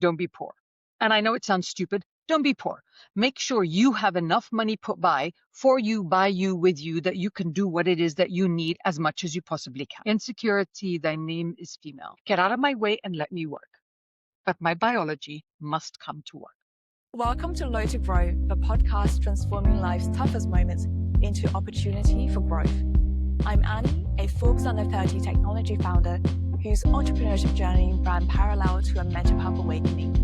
Don't be poor. And I know it sounds stupid. Don't be poor. Make sure you have enough money put by for you, by you, with you, that you can do what it is that you need as much as you possibly can. Insecurity, thy name is female. Get out of my way and let me work. But my biology must come to work. Welcome to Low to Grow, the podcast transforming life's toughest moments into opportunity for growth. I'm Annie, a Forbes Under 30 technology founder whose entrepreneurship journey ran parallel to a mental health awakening.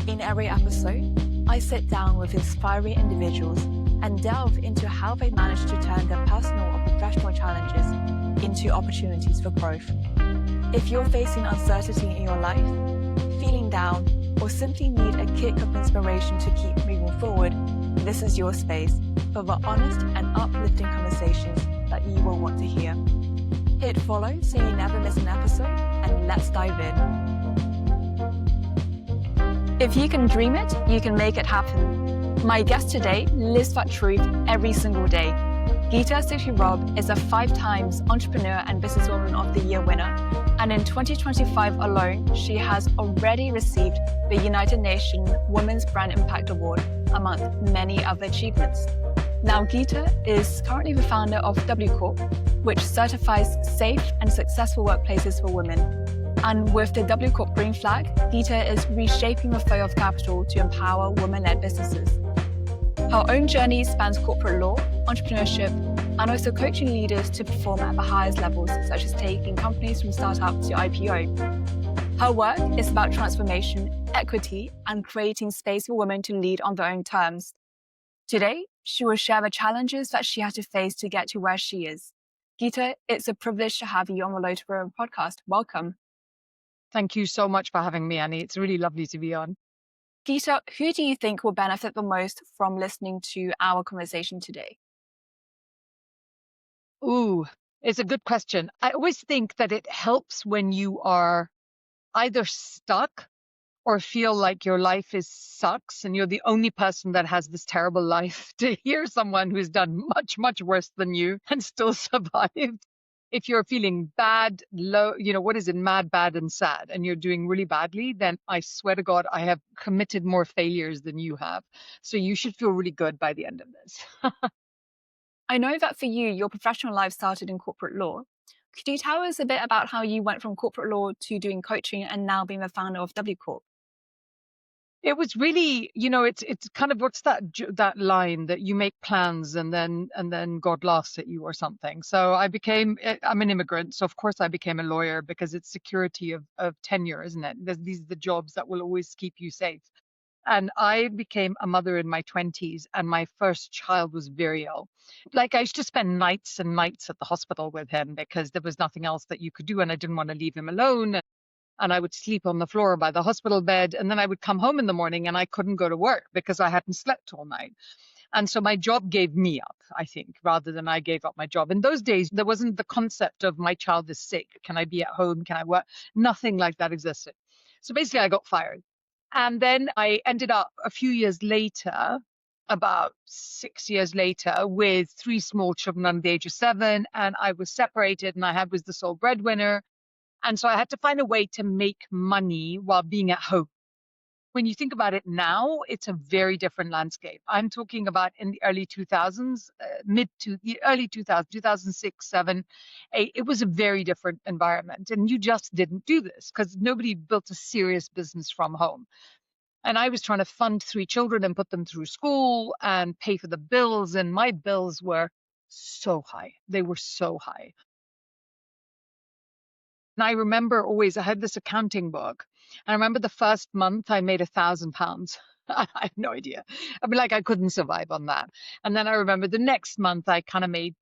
In every episode, I sit down with inspiring individuals and delve into how they managed to turn their personal or professional challenges into opportunities for growth. If you're facing uncertainty in your life, feeling down, or simply need a kick of inspiration to keep moving forward, this is your space for the honest and uplifting conversations that you will want to hear. Hit follow so you never miss an episode, and let's dive in. If you can dream it, you can make it happen. My guest today lives that truth every single day. Geeta Sidhu-Robb is a 5 times Entrepreneur and Businesswoman of the Year winner, and in 2025 alone, she has already received the United Nations Women's Brand Impact Award, amongst many other achievements. Now, Geeta is currently the founder of WCorp, which certifies safe and successful workplaces for women. And with the WCorp green flag, Geeta is reshaping the flow of capital to empower women-led businesses. Her own journey spans corporate law, entrepreneurship, and also coaching leaders to perform at the highest levels, such as taking companies from startup to IPO. Her work is about transformation, equity, and creating space for women to lead on their own terms. Today, she will share the challenges that she had to face to get to where she is. Geeta, it's a privilege to have you on the Low to Grow podcast. Welcome. Thank you so much for having me, Annie. It's really lovely to be on. Geeta, who do you think will benefit the most from listening to our conversation today? Ooh, it's a good question. I always think that it helps when you are either stuck or feel like your life sucks and you're the only person that has this terrible life, to hear someone who's done much, much worse than you and still survived. If you're feeling bad, low, what is it, mad, bad, and sad, and you're doing really badly, then I swear to God, I have committed more failures than you have. So you should feel really good by the end of this. I know that for you, your professional life started in corporate law. Could you tell us a bit about how you went from corporate law to doing coaching and now being the founder of WCorp? It was really, it's kind of, what's that line that you make plans and then God laughs at you or something. So I'm an immigrant, so of course I became a lawyer because it's security of tenure, isn't it? These are the jobs that will always keep you safe. And I became a mother in my 20s, and my first child was very ill. Like, I used to spend nights and nights at the hospital with him because there was nothing else that you could do, and I didn't want to leave him alone. And I would sleep on the floor by the hospital bed, and then I would come home in the morning and I couldn't go to work because I hadn't slept all night. And so my job gave me up, I think, rather than I gave up my job. In those days, there wasn't the concept of my child is sick. Can I be at home? Can I work? Nothing like that existed. So basically, I got fired. And then I ended up a few years later, about 6 years later, with 3 small children under the age of 7. And I was separated, and I was the sole breadwinner. And so I had to find a way to make money while being at home. When you think about it now, it's a very different landscape. I'm talking about in the early 2000s, early 2000s, 2006, 7, 8. It was a very different environment. And you just didn't do this because nobody built a serious business from home. And I was trying to fund 3 children and put them through school and pay for the bills. And my bills were so high. They were so high. And I remember always, I had this accounting book. And I remember the first month I made £1,000. I have no idea. I mean, like, I couldn't survive on that. And then I remember the next month I kind of made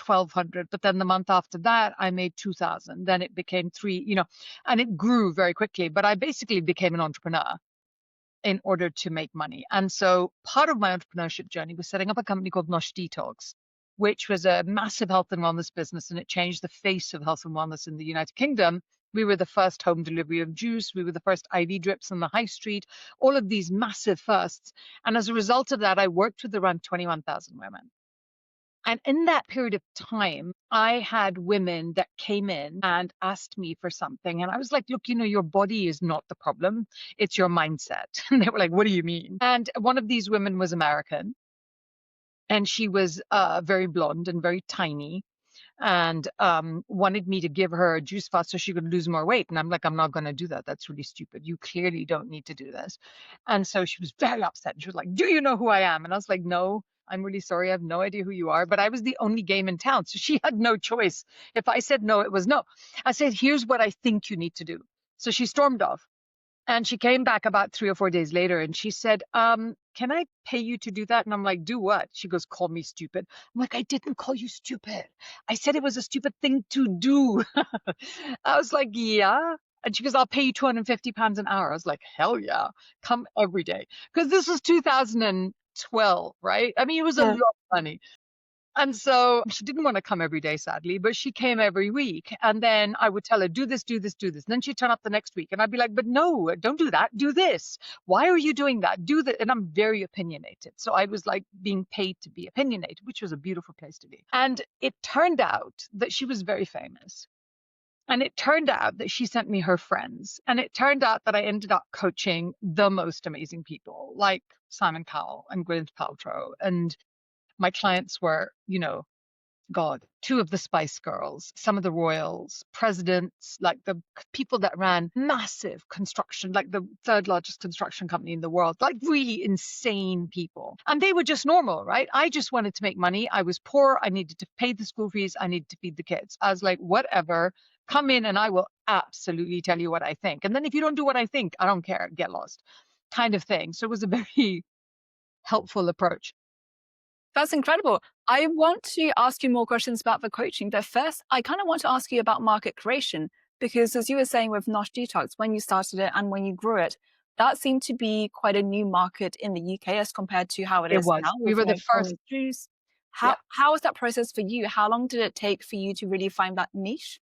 1,200. But then the month after that, I made 2,000. Then it became 3, and it grew very quickly. But I basically became an entrepreneur in order to make money. And so part of my entrepreneurship journey was setting up a company called Nosh Detox, which was a massive health and wellness business, and it changed the face of health and wellness in the United Kingdom. We were the first home delivery of juice. We were the first IV drips on the high street, all of these massive firsts. And as a result of that, I worked with around 21,000 women. And in that period of time, I had women that came in and asked me for something. And I was like, look, your body is not the problem. It's your mindset. And they were like, what do you mean? And one of these women was American, and she was very blonde and very tiny, and wanted me to give her a juice fast so she could lose more weight. And I'm like, I'm not going to do that. That's really stupid. You clearly don't need to do this. And so she was very upset. She was like, do you know who I am? And I was like, no, I'm really sorry. I have no idea who you are. But I was the only game in town. So she had no choice. If I said no, it was no. I said, here's what I think you need to do. So she stormed off. And she came back about 3 or 4 days later and she said, can I pay you to do that? And I'm like, do what? She goes, call me stupid. I'm like, I didn't call you stupid. I said it was a stupid thing to do. I was like, yeah. And she goes, I'll pay you £250 an hour. I was like, hell yeah, come every day. Because this was 2012, right? I mean, it was a lot of money. And so she didn't want to come every day, sadly, but she came every week. And then I would tell her, do this, do this, do this. And then she'd turn up the next week. And I'd be like, but no, don't do that. Do this. Why are you doing that? Do that. And I'm very opinionated. So I was like being paid to be opinionated, which was a beautiful place to be. And it turned out that she was very famous. And it turned out that she sent me her friends. And it turned out that I ended up coaching the most amazing people like Simon Cowell and Gwyneth Paltrow. And my clients were, God, two of the Spice Girls, some of the royals, presidents, like the people that ran massive construction, like the third largest construction company in the world, like really insane people. And they were just normal, right? I just wanted to make money. I was poor. I needed to pay the school fees. I needed to feed the kids. I was like, whatever, come in and I will absolutely tell you what I think. And then if you don't do what I think, I don't care, get lost kind of thing. So it was a very helpful approach. That's incredible. I want to ask you more questions about the coaching, but first, I kind of want to ask you about market creation, because as you were saying with Nosh Detox, when you started it and when you grew it, that seemed to be quite a new market in the UK as compared to how it It is was. now We with were the first. homemade juice. Yeah. How was that process for you? How long did it take for you to really find that niche?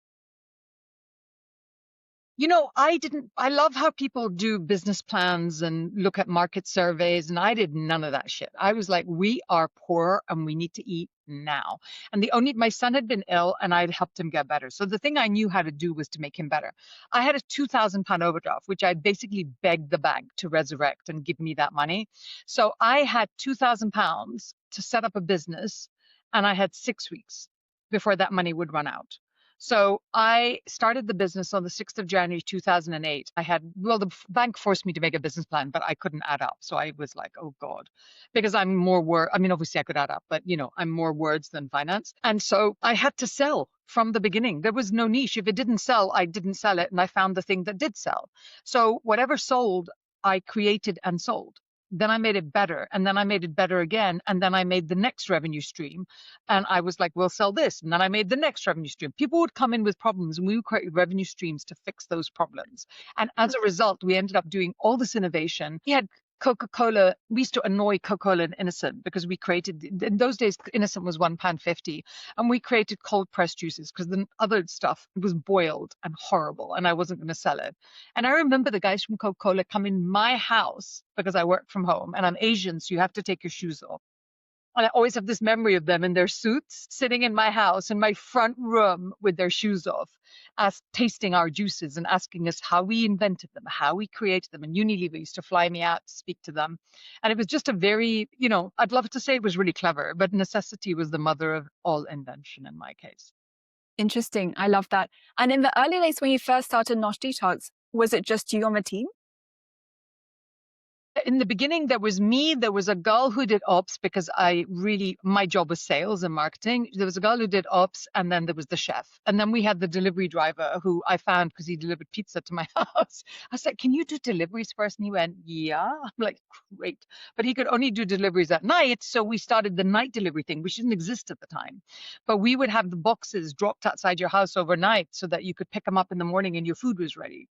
I love how people do business plans and look at market surveys, and I did none of that shit. I was like, we are poor and we need to eat now. And my son had been ill and I'd helped him get better. So the thing I knew how to do was to make him better. I had a £2,000 overdraft, which I basically begged the bank to resurrect and give me that money. So I had £2,000 to set up a business, and I had 6 weeks before that money would run out. So I started the business on the 6th of January, 2008. The bank forced me to make a business plan, but I couldn't add up. So I was like, oh God, because I'm more I mean, obviously I could add up, but I'm more words than finance. And so I had to sell from the beginning. There was no niche. If it didn't sell, I didn't sell it. And I found the thing that did sell. So whatever sold, I created and sold. Then I made it better, and then I made it better again, and then I made the next revenue stream, and I was like, we'll sell this, and then I made the next revenue stream. People would come in with problems, and we would create revenue streams to fix those problems. And as a result, we ended up doing all this innovation. We had Coca-Cola. We used to annoy Coca-Cola and Innocent because we created, in those days, Innocent was £1.50, and we created cold pressed juices because the other stuff was boiled and horrible, and I wasn't going to sell it. And I remember the guys from Coca-Cola come in my house because I work from home, and I'm Asian, so you have to take your shoes off. And I always have this memory of them in their suits, sitting in my house, in my front room with their shoes off, tasting our juices and asking us how we invented them, how we created them. And Unilever used to fly me out to speak to them. And it was just a very, I'd love to say it was really clever, but necessity was the mother of all invention in my case. Interesting. I love that. And in the early days when you first started Nosh Detox, was it just you on the team? In the beginning, there was me. There was a girl who did ops because my job was sales and marketing. There was a girl who did ops, and then there was the chef. And then we had the delivery driver who I found because he delivered pizza to my house. I was like, can you do deliveries first? And he went, yeah. I'm like, great. But he could only do deliveries at night. So we started the night delivery thing, which didn't exist at the time. But we would have the boxes dropped outside your house overnight so that you could pick them up in the morning and your food was ready.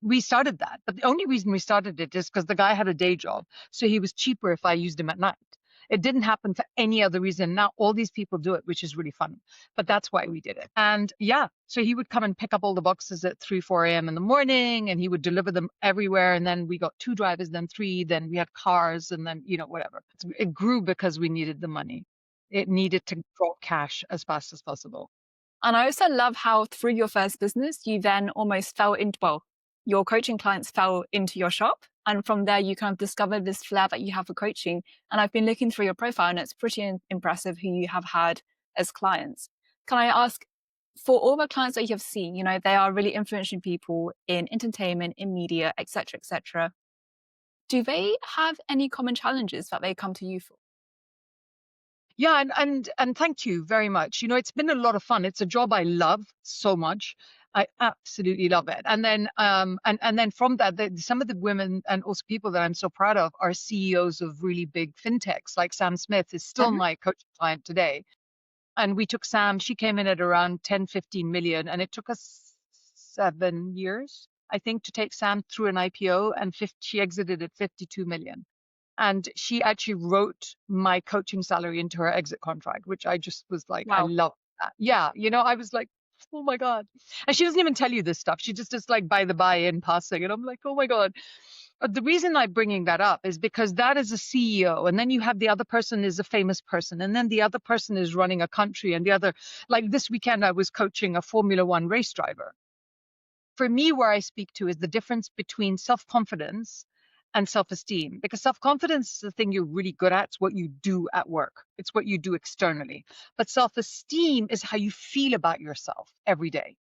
We started that. But the only reason we started it is because the guy had a day job. So he was cheaper if I used him at night. It didn't happen for any other reason. Now all these people do it, which is really fun. But that's why we did it. And yeah, so he would come and pick up all the boxes at 3, 4 a.m. in the morning, and he would deliver them everywhere. And then we got 2 drivers, then 3, then we had cars, and then, whatever. It grew because we needed the money. It needed to drop cash as fast as possible. And I also love how through your first business, you then almost fell into, well, your coaching clients fell into your shop. And from there, you kind of discovered this flair that you have for coaching. And I've been looking through your profile, and it's pretty impressive who you have had as clients. Can I ask, for all the clients that you have seen, you know, they are really influential people in entertainment, in media, etc., etc. Do they have any common challenges that they come to you for? Yeah, and thank you very much. You know, it's been a lot of fun. It's a job I love so much. I absolutely love it. And then and then from that, some of the women and also people that I'm so proud of are CEOs of really big fintechs. Like Sam Smith is still Mhm. my coaching client today. And we took Sam, she came in at around 10, 15 million, and it took us 7 years, I think, to take Sam through an IPO, and she exited at 52 million. And she actually wrote my coaching salary into her exit contract, which I just was like, I Wow. love that. Yeah, you know, I was like, oh my God. And she doesn't even tell you this stuff. She just is like by the by in passing. And I'm like, oh my God. The reason I'm bringing that up is because that is a CEO, and then you have the other person is a famous person, and then the other person is running a country, and the other, like this weekend, I was coaching a Formula One race driver. For me, where I speak to is the difference between self-confidence and self-esteem, because self-confidence is the thing you're really good at. It's what you do at work. It's what you do externally. But self-esteem is how you feel about yourself every day.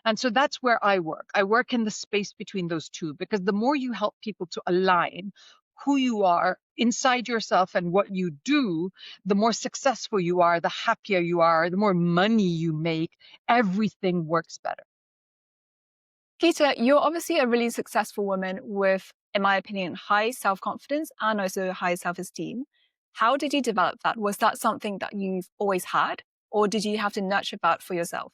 And so that's where I work. I work in the space between those two, because the more you help people to align who you are inside yourself and what you do, the more successful you are, the happier you are, the more money you make, everything works better. Geeta, you're obviously a really successful woman with, in my opinion, high self confidence and also high self esteem. How did you develop that? Was that something that you've always had, or did you have to nurture that for yourself?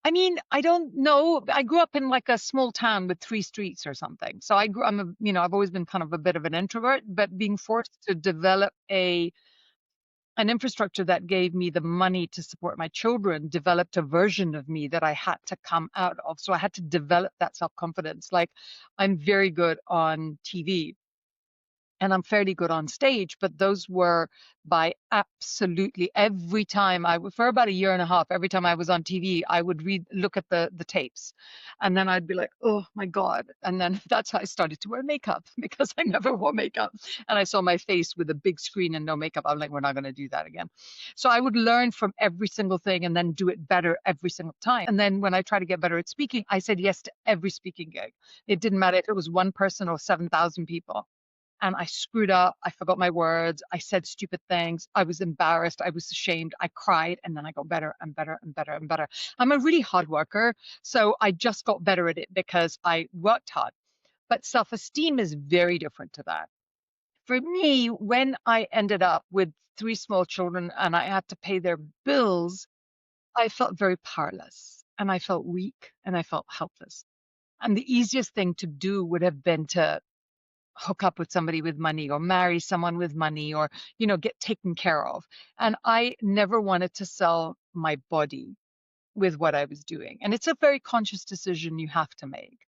I mean, I don't know. I grew up in like a small town with 3 streets or something. So I've always been kind of a bit of an introvert, but being forced to develop an infrastructure that gave me the money to support my children developed a version of me that I had to come out of. So I had to develop that self-confidence. Like, I'm very good on TV, and I'm fairly good on stage, but those were by absolutely every time for about a year and a half, every time I was on TV, I would look at the tapes, and then I'd be like, oh my God. And then that's how I started to wear makeup, because I never wore makeup. And I saw my face with a big screen and no makeup. I'm like, we're not going to do that again. So I would learn from every single thing and then do it better every single time. And then when I try to get better at speaking, I said yes to every speaking gig. It didn't matter if it was one person or 7,000 people, and I screwed up. I forgot my words. I said stupid things. I was embarrassed. I was ashamed. I cried, and then I got better and better and better and better. I'm a really hard worker, so I just got better at it because I worked hard. But self-esteem is very different to that. For me, when I ended up with 3 small children and I had to pay their bills, I felt very powerless, and I felt weak, and I felt helpless. And the easiest thing to do would have been to hook up with somebody with money, or marry someone with money, or get taken care of. And I never wanted to sell my body with what I was doing. And it's a very conscious decision you have to make,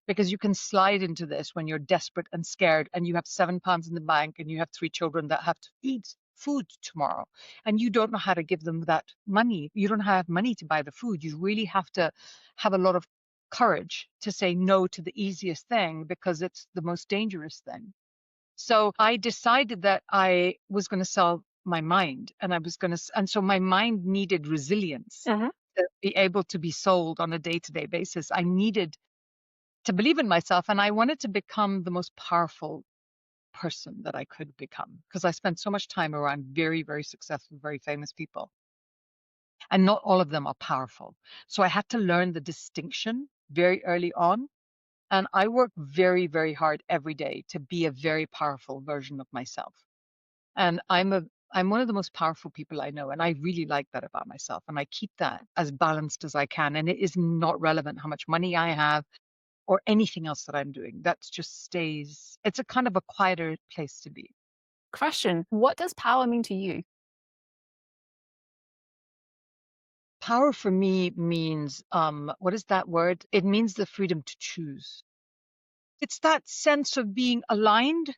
because you can slide into this when you're desperate and scared and you have £7 in the bank and you have 3 children that have to eat food tomorrow, and you don't know how to give them that money. You don't have money to buy the food. You really have to have a lot of courage to say no to the easiest thing, because it's the most dangerous thing. So I decided that I was going to sell my mind, and and so my mind needed resilience Mhm. to be able to be sold on a day-to-day basis. I needed to believe in myself, and I wanted to become the most powerful person that I could become, because I spent so much time around very, very successful, very famous people, and not all of them are powerful. So I had to learn the distinction very early on. And I work very, very hard every day to be a very powerful version of myself. And I'm one of the most powerful people I know. And I really like that about myself. And I keep that as balanced as I can. And it is not relevant how much money I have or anything else that I'm doing. That's just stays, it's a kind of a quieter place to be. Question: what does power mean to you? Power for me means, what is that word? It means the freedom to choose. It's that sense of being aligned.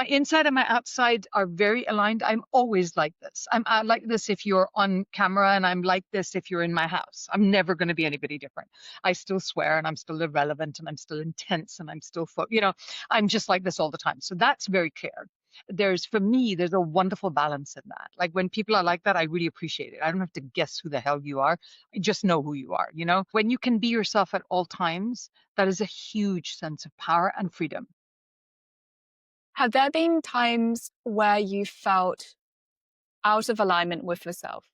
My inside and my outside are very aligned. I'm always like this. I'm like this if you're on camera, and I'm like this if you're in my house. I'm never going to be anybody different. I still swear, and I'm still irrelevant, and I'm still intense, and I'm still, I'm just like this all the time. So that's very clear. For me, there's a wonderful balance in that. Like when people are like that, I really appreciate it. I don't have to guess who the hell you are. I just know who you are. When you can be yourself at all times, that is a huge sense of power and freedom. Have there been times where you felt out of alignment with yourself?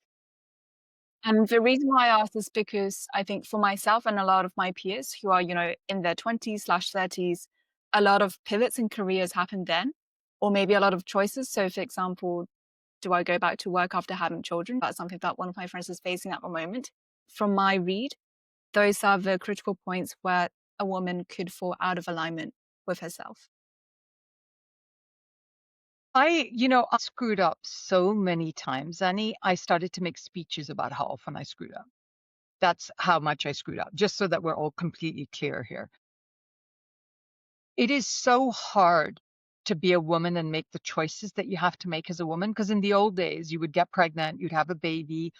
And the reason why I ask is because I think for myself and a lot of my peers who are, in their 20s/30s, a lot of pivots in careers happen then, or maybe a lot of choices. So, for example, do I go back to work after having children? That's something that one of my friends is facing at the moment. From my read, those are the critical points where a woman could fall out of alignment with herself. I screwed up so many times, Annie. I started to make speeches about how often I screwed up. That's how much I screwed up, just so that we're all completely clear here. It is so hard to be a woman and make the choices that you have to make as a woman. Because in the old days, you would get pregnant, you'd have a baby,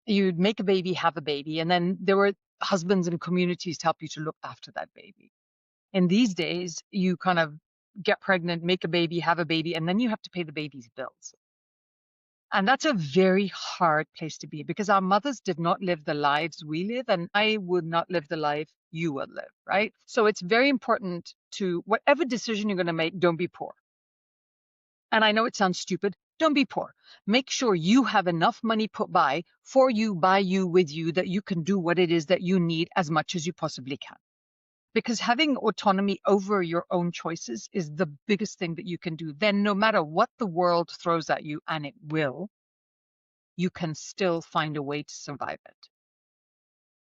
you'd make a baby, have a baby, and then there were husbands and communities to help you to look after that baby. In these days, you kind of get pregnant, make a baby, have a baby, and then you have to pay the baby's bills. And that's a very hard place to be because our mothers did not live the lives we live, and I would not live the life you would live, right? So it's very important to, whatever decision you're going to make, don't be poor. And I know it sounds stupid. Don't be poor. Make sure you have enough money put by for you, by you, with you, that you can do what it is that you need as much as you possibly can. Because having autonomy over your own choices is the biggest thing that you can do. Then no matter what the world throws at you, and it will, you can still find a way to survive it.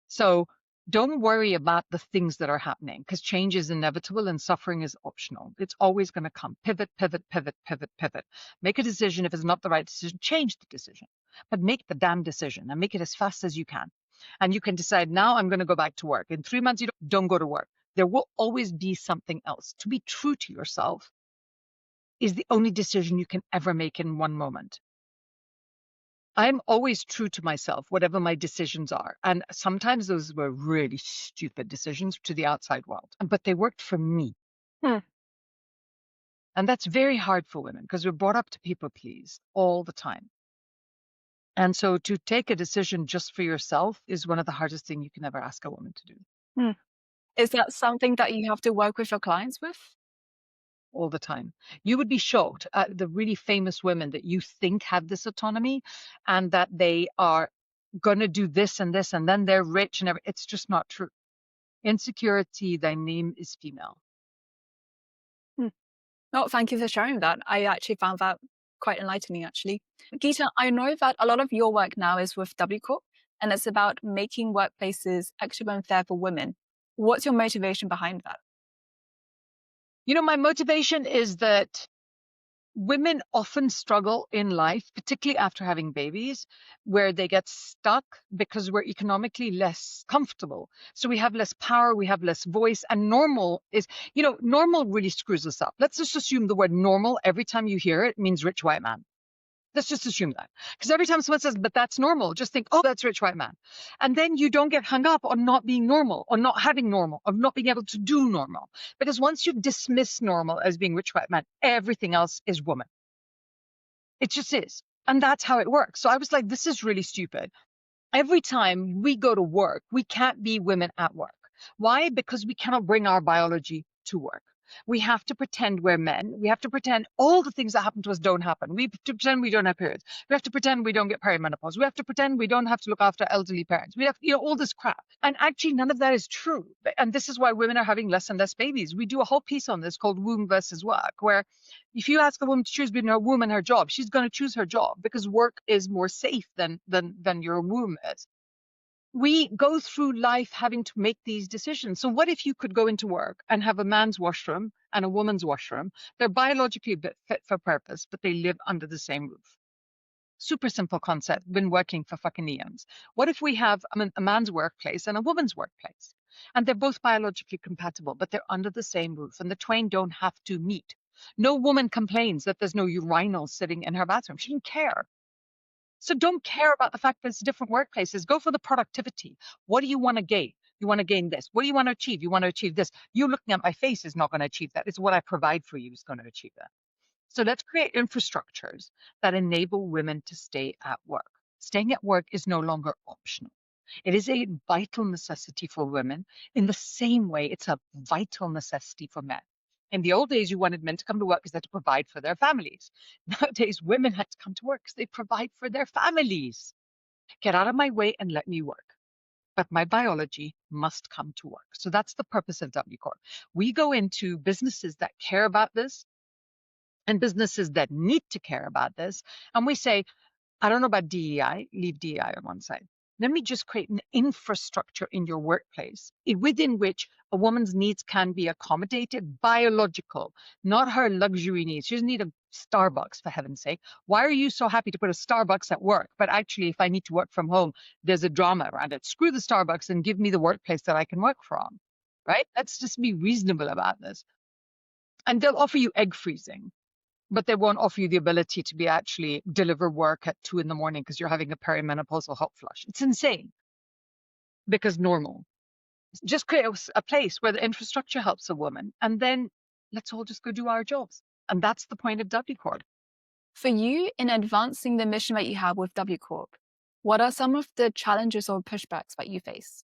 So don't worry about the things that are happening because change is inevitable and suffering is optional. It's always going to come. Pivot, pivot, pivot, pivot, pivot. Make a decision. If it's not the right decision, change the decision. But make the damn decision and make it as fast as you can. And you can decide, now I'm going to go back to work. In 3 months, you don't go to work. There will always be something else. To be true to yourself is the only decision you can ever make in one moment. I'm always true to myself, whatever my decisions are. And sometimes those were really stupid decisions to the outside world, but they worked for me. And that's very hard for women because we're brought up to people please all the time. And so to take a decision just for yourself is one of the hardest things you can ever ask a woman to do. Is that something that you have to work with your clients with? All the time. You would be shocked at the really famous women that you think have this autonomy and that they are going to do this and this and then they're rich and everything. It's just not true. Insecurity, thy name is female. Oh, thank you for sharing that. I actually found that quite enlightening, actually. Geeta, I know that a lot of your work now is with WCorp, and it's about making workplaces actionable and fair for women. What's your motivation behind that? My motivation is that women often struggle in life, particularly after having babies, where they get stuck because we're economically less comfortable. So we have less power, we have less voice, and normal really screws us up. Let's just assume the word normal, every time you hear it, means rich white man. Let's just assume that. Because every time someone says, but that's normal, just think, oh, that's rich white man. And then you don't get hung up on not being normal, or not having normal, or not being able to do normal. Because once you dismiss normal as being rich white man, everything else is woman. It just is. And that's how it works. So I was like, this is really stupid. Every time we go to work, we can't be women at work. Why? Because we cannot bring our biology to work. We have to pretend we're men. We have to pretend all the things that happen to us don't happen. We have to pretend we don't have periods. We have to pretend we don't get perimenopause. We have to pretend we don't have to look after elderly parents. We have, all this crap. And actually, none of that is true. And this is why women are having less and less babies. We do a whole piece on this called womb versus work, where if you ask a woman to choose between her womb and her job, she's going to choose her job because work is more safe than your womb is. We go through life having to make these decisions. So what if you could go into work and have a man's washroom and a woman's washroom? They're biologically fit for purpose, but they live under the same roof. Super simple concept, been working for fucking eons. What if we have a man's workplace and a woman's workplace? And they're both biologically compatible, but they're under the same roof and the twain don't have to meet. No woman complains that there's no urinals sitting in her bathroom. She didn't care. So don't care about the fact that it's different workplaces. Go for the productivity. What do you want to gain? You want to gain this. What do you want to achieve? You want to achieve this. You looking at my face is not going to achieve that. It's what I provide for you is going to achieve that. So let's create infrastructures that enable women to stay at work. Staying at work is no longer optional. It is a vital necessity for women in the same way it's a vital necessity for men. In the old days, you wanted men to come to work because they had to provide for their families. Nowadays, women have to come to work because they provide for their families. Get out of my way and let me work. But my biology must come to work. So that's the purpose of WCorp. We go into businesses that care about this and businesses that need to care about this. And we say, I don't know about DEI, leave DEI on one side. Let me just create an infrastructure in your workplace within which a woman's needs can be accommodated, biological, not her luxury needs. She doesn't need a Starbucks, for heaven's sake. Why are you so happy to put a Starbucks at work? But actually, if I need to work from home, there's a drama around it. Screw the Starbucks and give me the workplace that I can work from, right? Let's just be reasonable about this. And they'll offer you egg freezing, but they won't offer you the ability to be actually deliver work at 2 in the morning because you're having a perimenopausal hot flush. It's insane because normal. Just create a place where the infrastructure helps a woman, and then let's all just go do our jobs. And that's the point of WCorp. For you, in advancing the mission that you have with WCorp, what are some of the challenges or pushbacks that you face?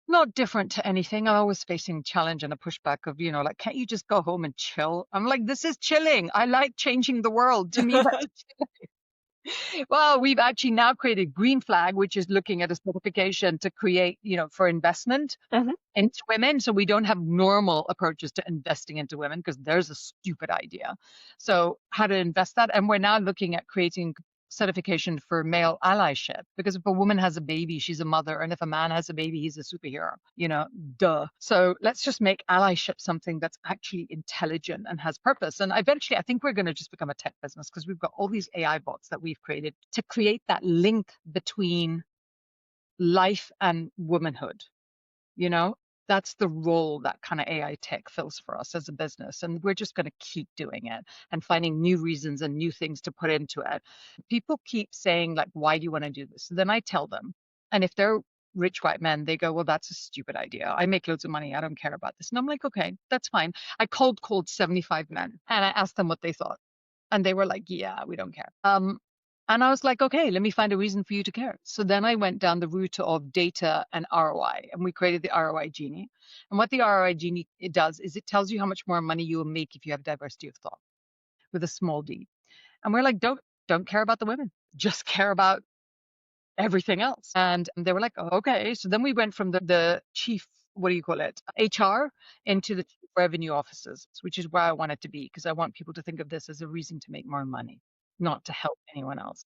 Not different to anything. I'm always facing challenge and a pushback of, like, can't you just go home and chill? I'm like, this is chilling. I like changing the world. To me, that's well, we've actually now created Green Flag, which is looking at a certification to create, for investment into women. So we don't have normal approaches to investing into women because there's a stupid idea. So how to invest that. And we're now looking at creating certification for male allyship, because if a woman has a baby, she's a mother, and if a man has a baby, he's a superhero, duh. So let's just make allyship something that's actually intelligent and has purpose. And eventually I think we're going to just become a tech business because we've got all these AI bots that we've created to create that link between life and womanhood. That's the role that kind of AI tech fills for us as a business. And we're just going to keep doing it and finding new reasons and new things to put into it. People keep saying, like, why do you want to do this? So then I tell them. And if they're rich white men, they go, well, that's a stupid idea. I make loads of money. I don't care about this. And I'm like, okay, that's fine. I called 75 men and I asked them what they thought. And they were like, yeah, we don't care. And I was like, okay, let me find a reason for you to care. So then I went down the route of data and ROI, and we created the ROI Genie. And what the ROI Genie it does is it tells you how much more money you will make if you have diversity of thought with a small d. And we're like, don't care about the women, just care about everything else. And they were like, oh, okay. So then we went from the chief, what do you call it, HR, into the chief revenue officers, which is where I want it to be, because I want people to think of this as a reason to make more money, not to help anyone else.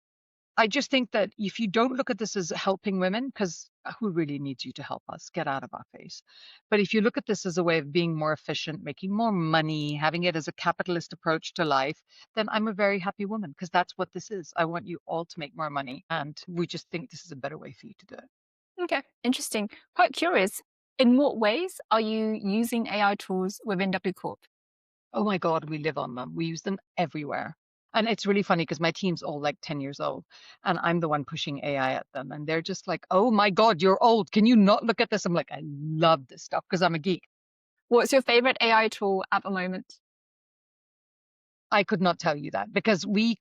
I just think that if you don't look at this as helping women, because who really needs you to help us? Get out of our face. But if you look at this as a way of being more efficient, making more money, having it as a capitalist approach to life, then I'm a very happy woman, because that's what this is. I want you all to make more money. And we just think this is a better way for you to do it. Okay, interesting. Quite curious. In what ways are you using AI tools within WCorp? Oh my God, we live on them. We use them everywhere. And it's really funny because my team's all like 10 years old and I'm the one pushing AI at them. And they're just like, oh my God, you're old. Can you not look at this? I'm like, I love this stuff because I'm a geek. What's your favorite AI tool at the moment? I could not tell you that because we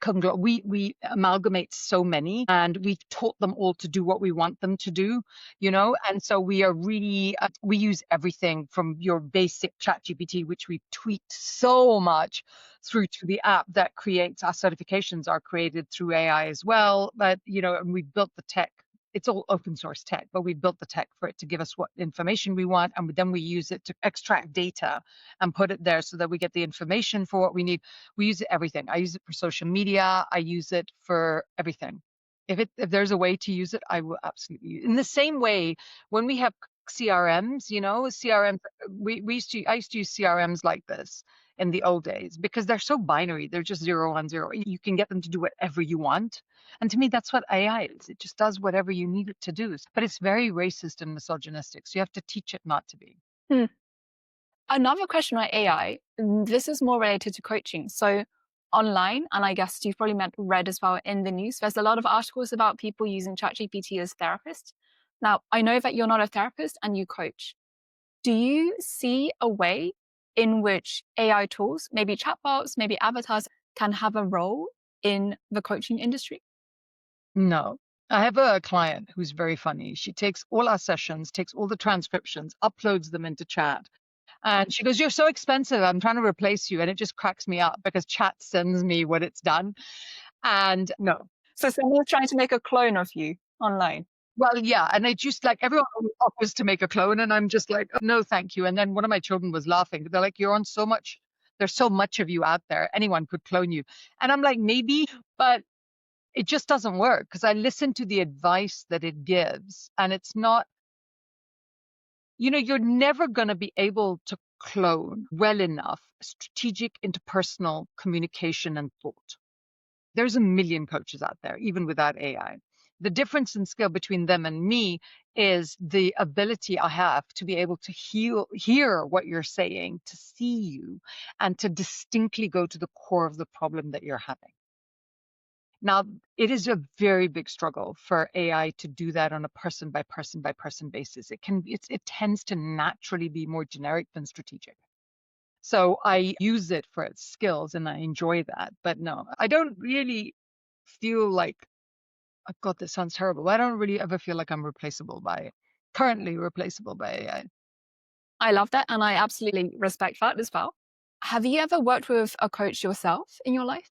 amalgamate so many and we taught them all to do what we want them to do, and so we are really, we use everything from your basic ChatGPT, which we tweaked so much, through to the app that creates our certifications are created through AI as well. But, and we built the tech. It's all open source tech, but we built the tech for it to give us what information we want. And then we use it to extract data and put it there so that we get the information for what we need. We use it everything. I use it for social media. I use it for everything. If there's a way to use it, I will absolutely use it. In the same way, when we have CRMs, CRMs, I used to use CRMs like this in the old days because they're so binary. They're just 0, 1, 0. You can get them to do whatever you want. And to me, that's what AI is. It just does whatever you need it to do. But it's very racist and misogynistic. So you have to teach it not to be. Another question on AI, this is more related to coaching. So online, and I guess you've probably read as well in the news, there's a lot of articles about people using ChatGPT as therapists. Now, I know that you're not a therapist and you coach. Do you see a way in which AI tools, maybe chatbots, maybe avatars, can have a role in the coaching industry? No. I have a client who's very funny. She takes all our sessions, takes all the transcriptions, uploads them into chat. And she goes, "You're so expensive. I'm trying to replace you." And it just cracks me up because chat sends me what it's done. And no. So someone's trying to make a clone of you online. Well, yeah. And I just like everyone offers to make a clone. And I'm just like, "Oh, no, thank you." And then one of my children was laughing. They're like, "You're on so much. There's so much of you out there. Anyone could clone you." And I'm like, maybe, but it just doesn't work because I listen to the advice that it gives. And it's not, you're never going to be able to clone well enough strategic interpersonal communication and thought. There's a million coaches out there, even without AI. The difference in skill between them and me is the ability I have to be able to hear what you're saying, to see you, and to distinctly go to the core of the problem that you're having. Now, it is a very big struggle for AI to do that on a person by person by person basis. It tends to naturally be more generic than strategic. So I use it for its skills and I enjoy that. But no, I don't really feel like, oh God, this sounds terrible. I don't really ever feel like I'm currently replaceable by AI. I love that. And I absolutely respect that as well. Have you ever worked with a coach yourself in your life?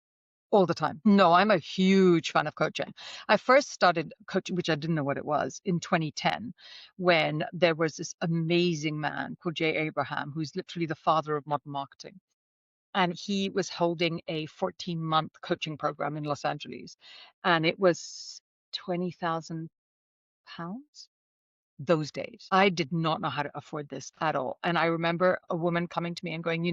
All the time. No, I'm a huge fan of coaching. I first started coaching, which I didn't know what it was, in 2010, when there was this amazing man called Jay Abraham, who's literally the father of modern marketing. And he was holding a 14-month coaching program in Los Angeles. And it was 20,000 pounds those days. I did not know how to afford this at all. And I remember a woman coming to me and going,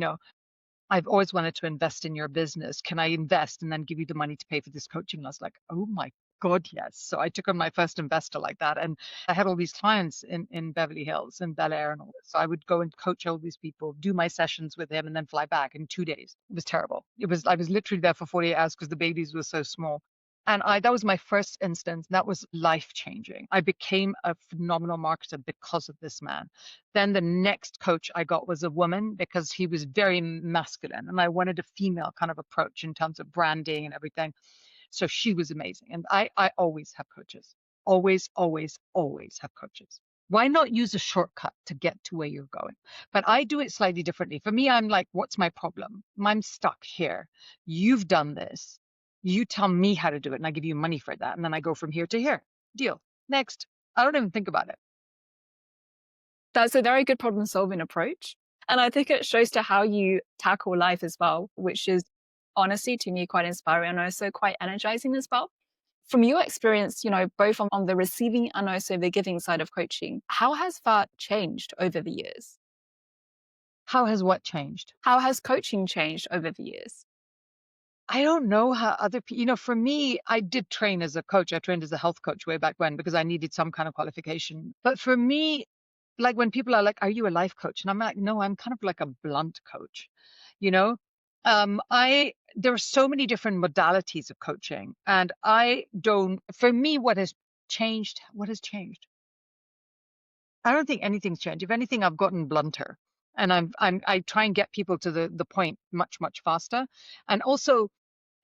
"I've always wanted to invest in your business. Can I invest and then give you the money to pay for this coaching?" And I was like, "Oh my God, yes." So I took on my first investor like that. And I had all these clients in Beverly Hills and Bel Air and all this. So I would go and coach all these people, do my sessions with him, and then fly back in 2 days. It was terrible. I was literally there for 48 hours because the babies were so small. And that was my first instance. That was life changing. I became a phenomenal marketer because of this man. Then the next coach I got was a woman because he was very masculine and I wanted a female kind of approach in terms of branding and everything. So she was amazing. And I always have coaches. Always, always, always have coaches. Why not use a shortcut to get to where you're going? But I do it slightly differently. For me, I'm like, what's my problem? I'm stuck here. You've done this. You tell me how to do it and I give you money for that. And then I go from here to here. Deal. Next. I don't even think about it. That's a very good problem solving approach. And I think it shows to how you tackle life as well, which is honestly to me quite inspiring and also quite energizing as well. From your experience, both on the receiving and also the giving side of coaching, how has that changed over the years? How has what changed? How has coaching changed over the years? I don't know how other people, for me, I did train as a coach. I trained as a health coach way back when because I needed some kind of qualification. But for me, like when people are like, "Are you a life coach?" And I'm like, "No, I'm kind of like a blunt coach." You know, there are so many different modalities of coaching, and I don't. For me, what has changed? What has changed? I don't think anything's changed. If anything, I've gotten blunter, and I try and get people to the point much faster, and also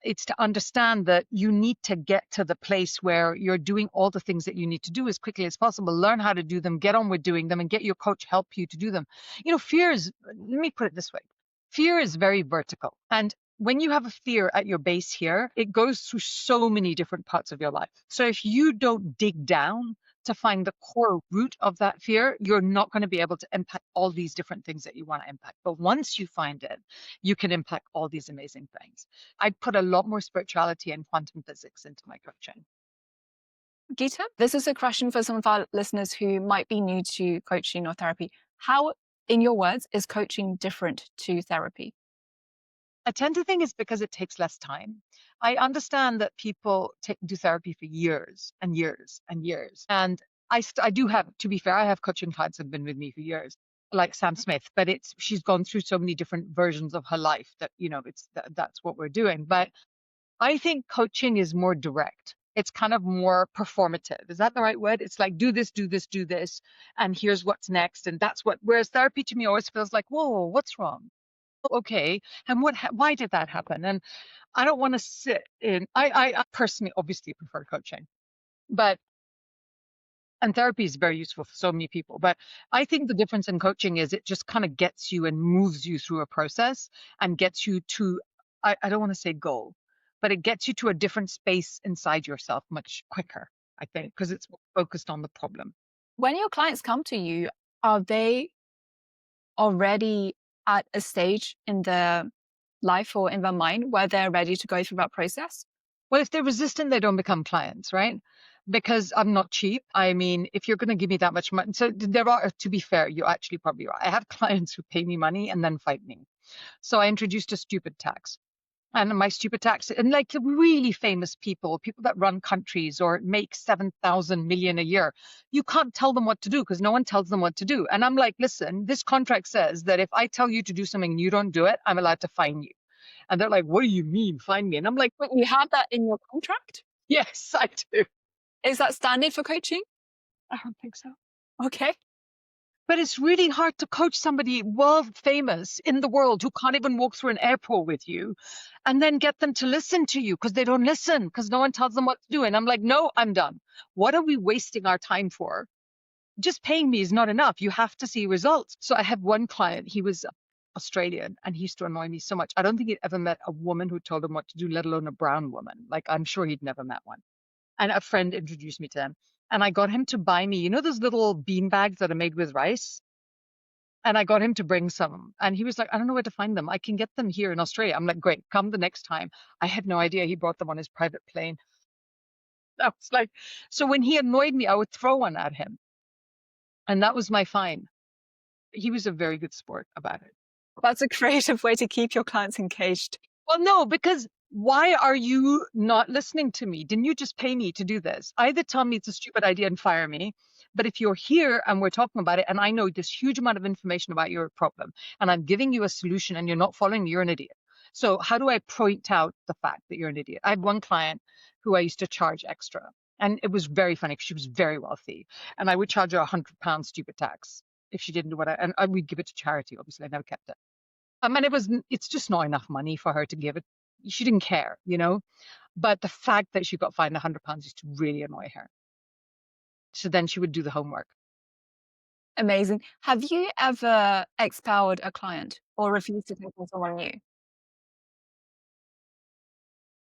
it's to understand that you need to get to the place where you're doing all the things that you need to do as quickly as possible, learn how to do them, get on with doing them, and get your coach help you to do them. Let me put it this way. Fear is very vertical. And when you have a fear at your base here, it goes through so many different parts of your life. So if you don't dig down to find the core root of that fear, you're not going to be able to impact all these different things that you want to impact. But once you find it, you can impact all these amazing things. I'd put a lot more spirituality and quantum physics into my coaching. Geeta, this is a question for some of our listeners who might be new to coaching or therapy. How, in your words, is coaching different to therapy? I tend to think it's because it takes less time. I understand that people do therapy for years and years and years. And I do have, to be fair, I have coaching clients that have been with me for years. like Sam Smith, but she's gone through so many different versions of her life that, that's what we're doing. But I think coaching is more direct. It's kind of more performative. Is that the right word? It's like, do this, do this, do this, and here's what's next. And that's whereas therapy to me always feels like, whoa, what's wrong? Okay. And why did that happen? And I don't want to sit in, I personally obviously prefer coaching, but and therapy is very useful for so many people. But I think the difference in coaching is it just kind of gets you and moves you through a process and gets you to, I don't want to say goal, but it gets you to a different space inside yourself much quicker, I think, because it's focused on the problem. When your clients come to you, are they already at a stage in their life or in their mind where they're ready to go through that process? Well, if they're resistant, they don't become clients, right? Because I'm not cheap. I mean, if you're going to give me that much money, so there are, to be fair, you're actually probably right. I have clients who pay me money and then fight me. So I introduced a stupid tax. And my stupid tax, and like really famous people that run countries or make 7,000 million a year, you can't tell them what to do because no one tells them what to do. And I'm like, listen, this contract says that if I tell you to do something and you don't do it, I'm allowed to fine you. And they're like, what do you mean, fine me? And I'm like, But you have that in your contract? yes, I do. Is that standard for coaching? I don't think so. Okay. But it's really hard to coach somebody world famous in the world who can't even walk through an airport with you and then get them to listen to you because they don't listen because no one tells them what to do. And I'm like, no, I'm done. What are we wasting our time for? Just paying me is not enough. You have to see results. So I have one client, he was Australian and he used to annoy me so much. I don't think he'd ever met a woman who told him what to do, let alone a brown woman. Like I'm sure he'd never met one. And a friend introduced me to him. And I got him to buy me, those little bean bags that are made with rice? And I got him to bring some. And he was like, I don't know where to find them. I can get them here in Australia. I'm like, great, come the next time. I had no idea he brought them on his private plane. I was like, so when he annoyed me, I would throw one at him. And that was my fine. He was a very good sport about it. That's a creative way to keep your clients engaged. Well, no, because why are you not listening to me? Didn't you just pay me to do this? Either tell me it's a stupid idea and fire me. But if you're here and we're talking about it, and I know this huge amount of information about your problem, and I'm giving you a solution and you're not following me, you're an idiot. So how do I point out the fact that you're an idiot? I had one client who I used to charge extra. And it was very funny because she was very wealthy. And I would charge her £100 stupid tax if she didn't do and I would give it to charity. Obviously, I never kept it. And it's just not enough money for her to give it. She didn't care, But the fact that she got fined £100 used to really annoy her. So then she would do the homework. Amazing. Have you ever expelled a client or refused to take on someone new?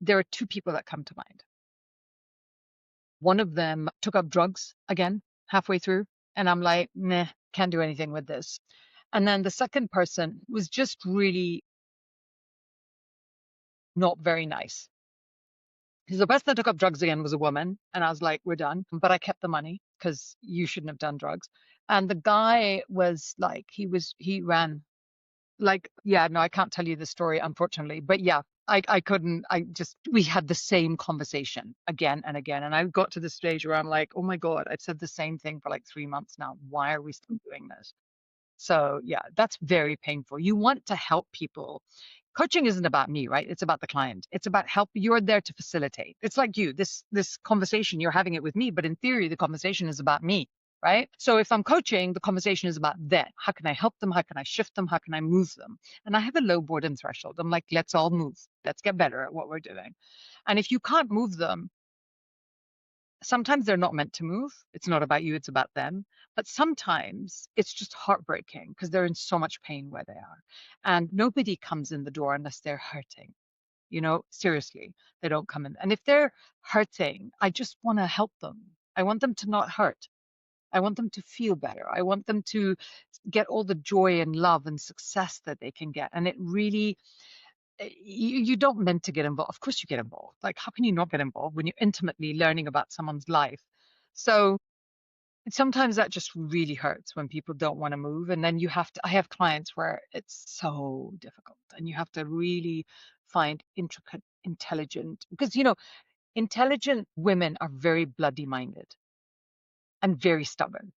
There are two people that come to mind. One of them took up drugs again halfway through, and I'm like, nah, can't do anything with this. And then the second person was just really not very nice. Because the person that took up drugs again was a woman, and I was like, we're done. But I kept the money because you shouldn't have done drugs. And the guy was like, he ran like, yeah, no, I can't tell you the story, unfortunately. But yeah, I couldn't, we had the same conversation again and again. And I got to the stage where I'm like, oh my God, I've said the same thing for like 3 months now. Why are we still doing this? So yeah, that's very painful. You want to help people. Coaching isn't about me, right? It's about the client. It's about help. You're there to facilitate. It's like this conversation, you're having it with me, but in theory, the conversation is about me, right? So if I'm coaching, the conversation is about them. How can I help them? How can I shift them? How can I move them? And I have a low boredom threshold. I'm like, let's all move. Let's get better at what we're doing. And if you can't move them, sometimes they're not meant to move. It's not about you, it's about them. But sometimes it's just heartbreaking because they're in so much pain where they are. And nobody comes in the door unless they're hurting. Seriously, they don't come in. And if they're hurting, I just want to help them. I want them to not hurt. I want them to feel better. I want them to get all the joy and love and success that they can get. And it really, you don't meant to get involved. Of course you get involved. Like, how can you not get involved when you're intimately learning about someone's life? So sometimes that just really hurts when people don't want to move. And then I have clients where it's so difficult and you have to really find intricate, intelligent, because, intelligent women are very bloody minded and very stubborn.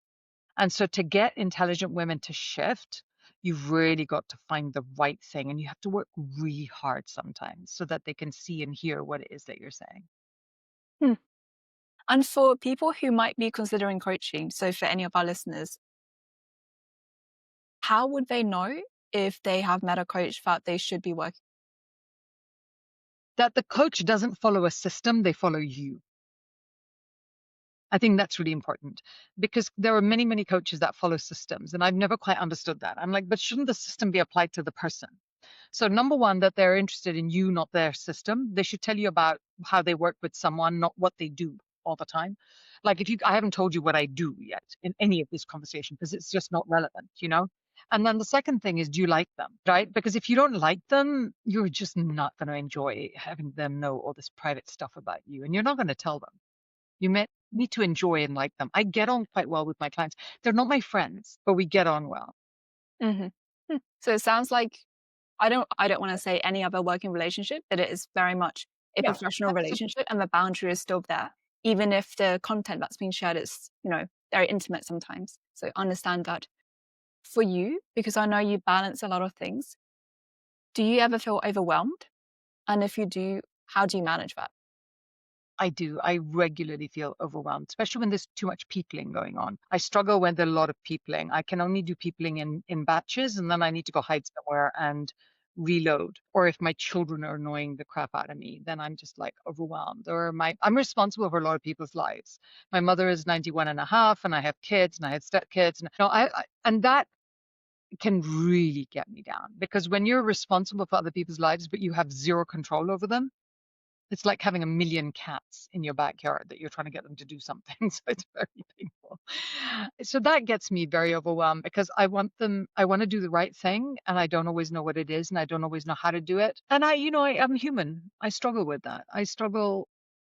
And so to get intelligent women to shift, you've really got to find the right thing, and you have to work really hard sometimes so that they can see and hear what it is that you're saying. Hmm. And for people who might be considering coaching, so for any of our listeners, how would they know if they have met a coach that they should be working? That the coach doesn't follow a system, they follow you. I think that's really important because there are many, many coaches that follow systems, and I've never quite understood that. I'm like, but shouldn't the system be applied to the person? So, number one, that they're interested in you, not their system. They should tell you about how they work with someone, not what they do all the time. Like, if you, I haven't told you what I do yet in any of this conversation because it's just not relevant, you know? And then the second thing is, do you like them, right? Because if you don't like them, you're just not going to enjoy having them know all this private stuff about you, and you're not going to tell them. You need to enjoy and like them. I get on quite well with my clients. They're not my friends, but we get on well. Mhm. So it sounds like I don't want to say any other working relationship, but it is very much a Yeah, professional absolutely. relationship and the boundary is still there, even if the content that's being shared is, very intimate sometimes. So understand that. For you, because I know you balance a lot of things, do you ever feel overwhelmed? And if you do, how do you manage that? I do. I regularly feel overwhelmed, especially when there's too much peopling going on. I struggle when there's a lot of peopling. I can only do peopling in batches, and then I need to go hide somewhere and reload. Or if my children are annoying the crap out of me, then I'm just like overwhelmed. Or I'm responsible for a lot of people's lives. My mother is 91 and a half, and I have kids, and I have stepkids. And, and that can really get me down because when you're responsible for other people's lives, but you have zero control over them, it's like having a million cats in your backyard that you're trying to get them to do something. So it's very painful. So that gets me very overwhelmed because I want to do the right thing and I don't always know what it is and I don't always know how to do it. And I'm human. I struggle with that. I struggle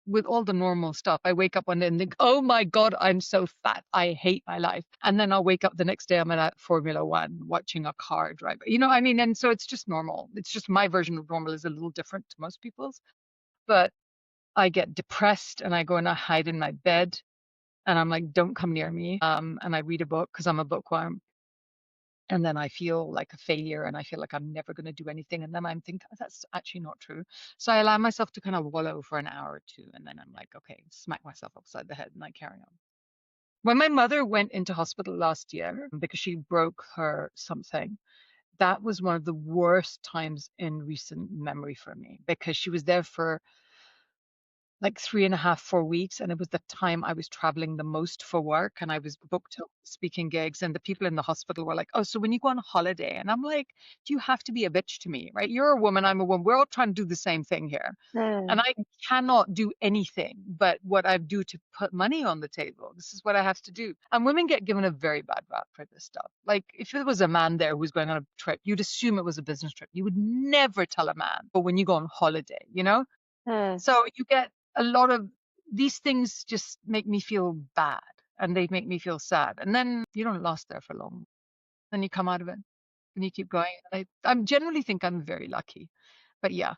with all the normal stuff. I wake up one day and think, oh my God, I'm so fat. I hate my life. And then I'll wake up the next day, I'm at Formula One watching a car drive. I mean, and so it's just normal. It's just my version of normal is a little different to most people's. But I get depressed and I go and I hide in my bed and I'm like, don't come near me. And I read a book because I'm a bookworm. And then I feel like a failure and I feel like I'm never going to do anything. And then I'm thinking, "Oh, that's actually not true." So I allow myself to kind of wallow for an hour or two. And then I'm like, okay, smack myself upside the head and I carry on. When my mother went into hospital last year because she broke her something, that was one of the worst times in recent memory for me because she was there for like 3.5, 4 weeks. And it was the time I was traveling the most for work and I was booked to speaking gigs. And the people in the hospital were like, oh, so when you go on holiday, and I'm like, do you have to be a bitch to me? Right? You're a woman, I'm a woman. We're all trying to do the same thing here. And Mm. I cannot do anything but what I do to put money on the table. This is what I have to do. And women get given a very bad rap for this stuff. Like if there was a man there who's going on a trip, you'd assume it was a business trip. You would never tell a man, but when you go on holiday, Mm. so you get a lot of these things just make me feel bad and they make me feel sad. And then you don't last there for long. Then you come out of it and you keep going. I generally think I'm very lucky. But yeah,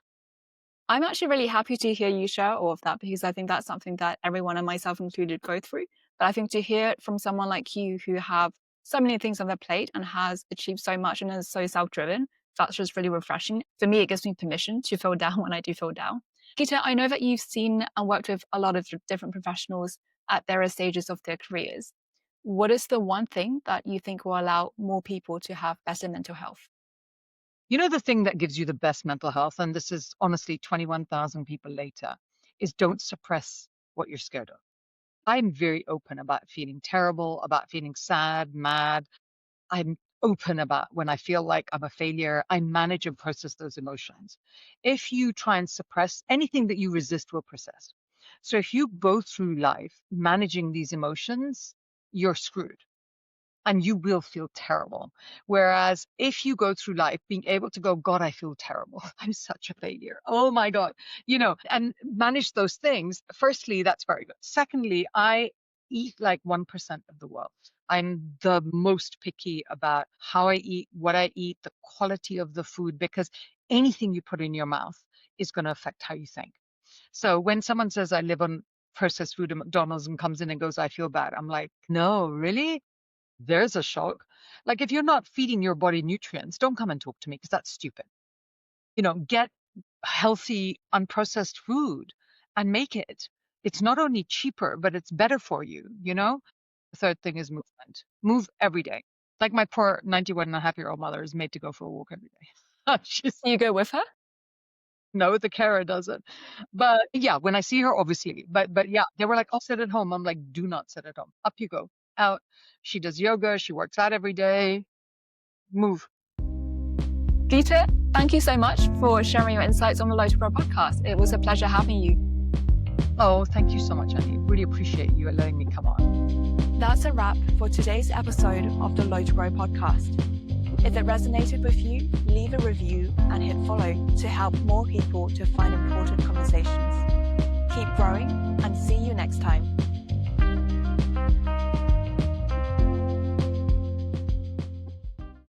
I'm actually really happy to hear you share all of that because I think that's something that everyone and myself included go through. But I think to hear it from someone like you who have so many things on their plate and has achieved so much and is so self-driven, that's just really refreshing. For me, it gives me permission to feel down when I do feel down. Geeta, I know that you've seen and worked with a lot of different professionals at various stages of their careers. What is the one thing that you think will allow more people to have better mental health? the thing that gives you the best mental health, and this is honestly 21,000 people later, is don't suppress what you're scared of. I'm very open about feeling terrible, about feeling sad, mad. I'm open about when I feel like I'm a failure. I manage and process those emotions. If you try and suppress anything that you resist will persist. So if you go through life managing these emotions, you're screwed and you will feel terrible. Whereas if you go through life being able to go, God, I feel terrible. I'm such a failure. Oh my God, and manage those things. Firstly, that's very good. Secondly, I eat like 1% of the world. I'm the most picky about how I eat, what I eat, the quality of the food, because anything you put in your mouth is going to affect how you think. So when someone says I live on processed food at McDonald's and comes in and goes, I feel bad, I'm like, no, really? There's a shock. Like if you're not feeding your body nutrients, don't come and talk to me because that's stupid. Get healthy, unprocessed food and make it. It's not only cheaper, but it's better for you, The third thing is movement. Move every day. Like my poor 91.5-year-old mother is made to go for a walk every day. She's You go with her? No, the carer doesn't. But yeah, when I see her, obviously. But yeah, they were like, I'll sit at home. I'm like, do not sit at home. Up you go. Out. She does yoga. She works out every day. Move. Geeta, thank you so much for sharing your insights on the Low to Grow podcast. It was a pleasure having you. Oh, thank you so much, Annie. Really appreciate you letting me come on. That's a wrap for today's episode of the Low to Grow podcast. If it resonated with you, leave a review and hit follow to help more people to find important conversations. Keep growing and see you next time.